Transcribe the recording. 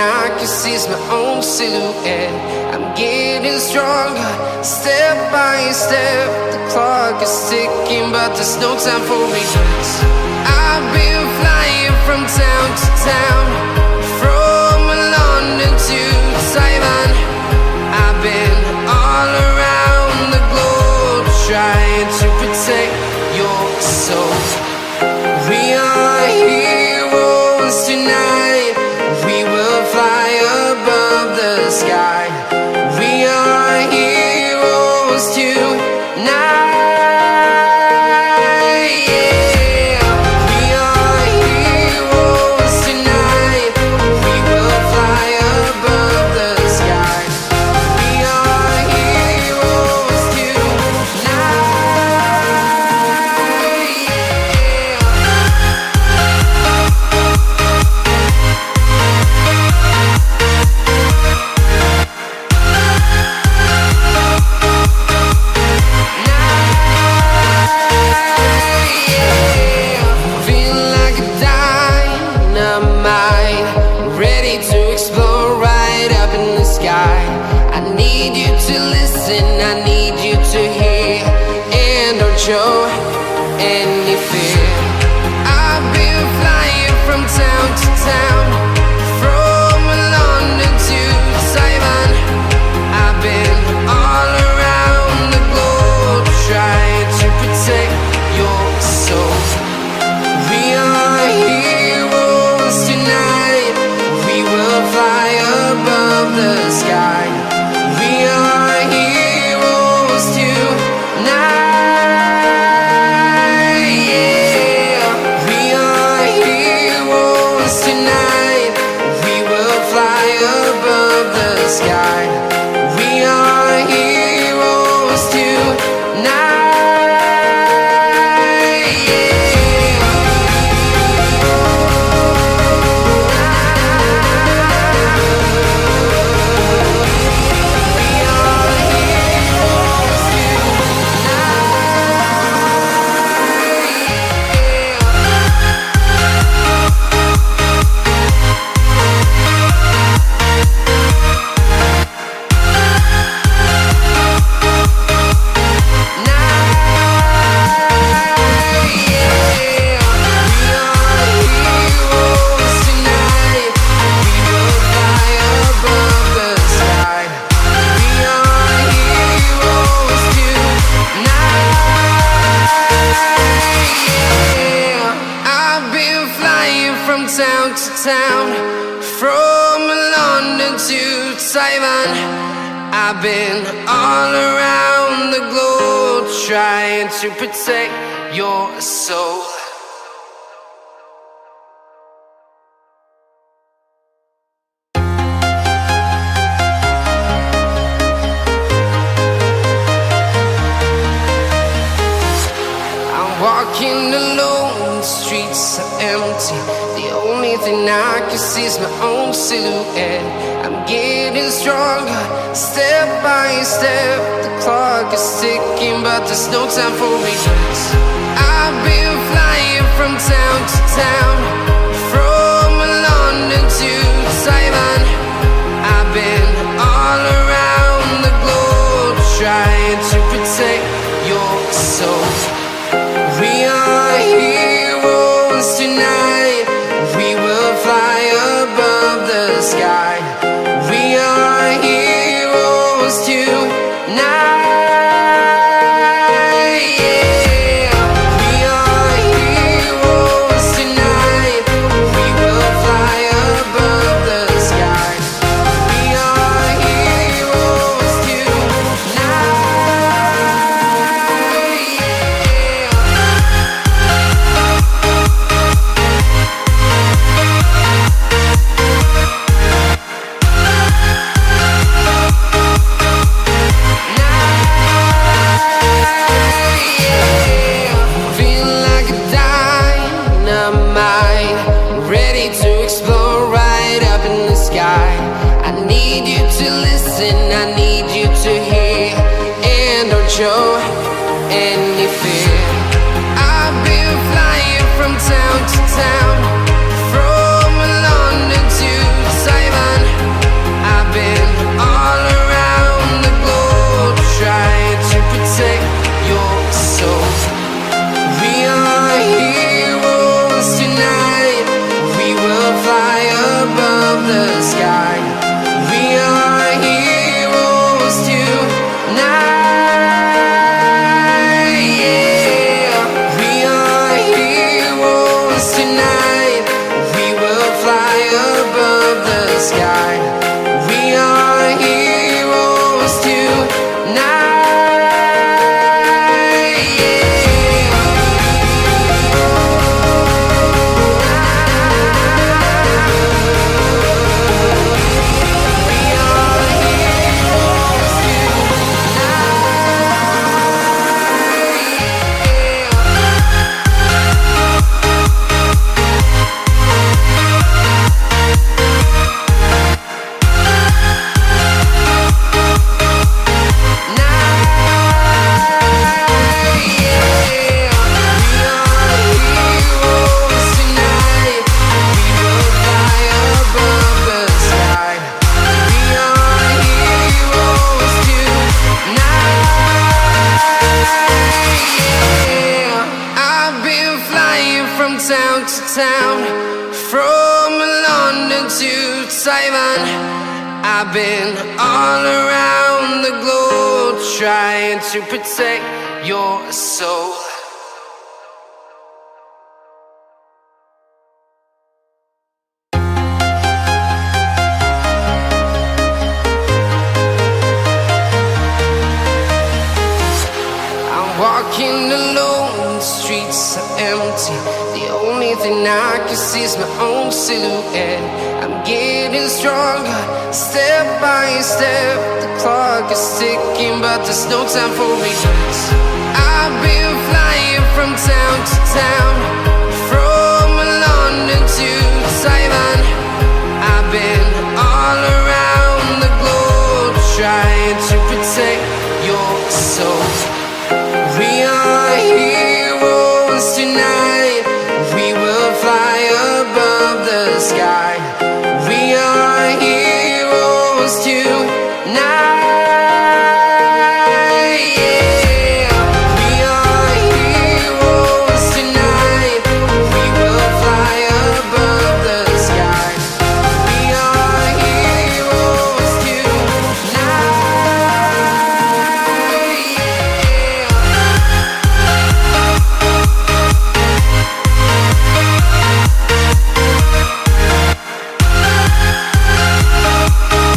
I can see is my own silhouette. I'm getting stronger, step by step. The clock is ticking, but there's no time for regrets. I've been flying from town to town, from London to Taiwan. I've been all around the globe, trying to protect your soul. We are heroes tonight. We will fly above the sky. We are heroes tonight. Show any fear. I've been flying from town to town, from London to Taiwan. I've been all around the globe, trying to protect your soul. We are heroes tonight. We will fly above the sky. We are heroes tonight. Sky. We are heroes tonight. Town to town, from London to Taiwan. I've been all around the globe, trying to protect your soul. I'm walking alone, the streets are empty. The only thing I can see is my own silhouette. I'm getting stronger, step by step. The clock is ticking, but there's no time for regrets. I've been flying from town to town, from London to Taiwan. I've been all around the globe, trying to protect your soul. We are heroes tonight. We will fly above the sky. We are heroes tonight. We are heroes tonight. We will fly above the sky. We are heroes show any fear. I've been flying from town to town, from London to Taiwan. Taiwan. I've been all around the globe trying to protect your soul. Walking alone, the streets are empty. The only thing I can see is my own silhouette. I'm getting stronger, step by step. The clock is ticking, but there's no time for regrets. I've been flying from town to town, from London to Taiwan. I've been all around the globe trying to protect your soul. We are heroes tonight. We will fly above the sky. We are heroes tonight.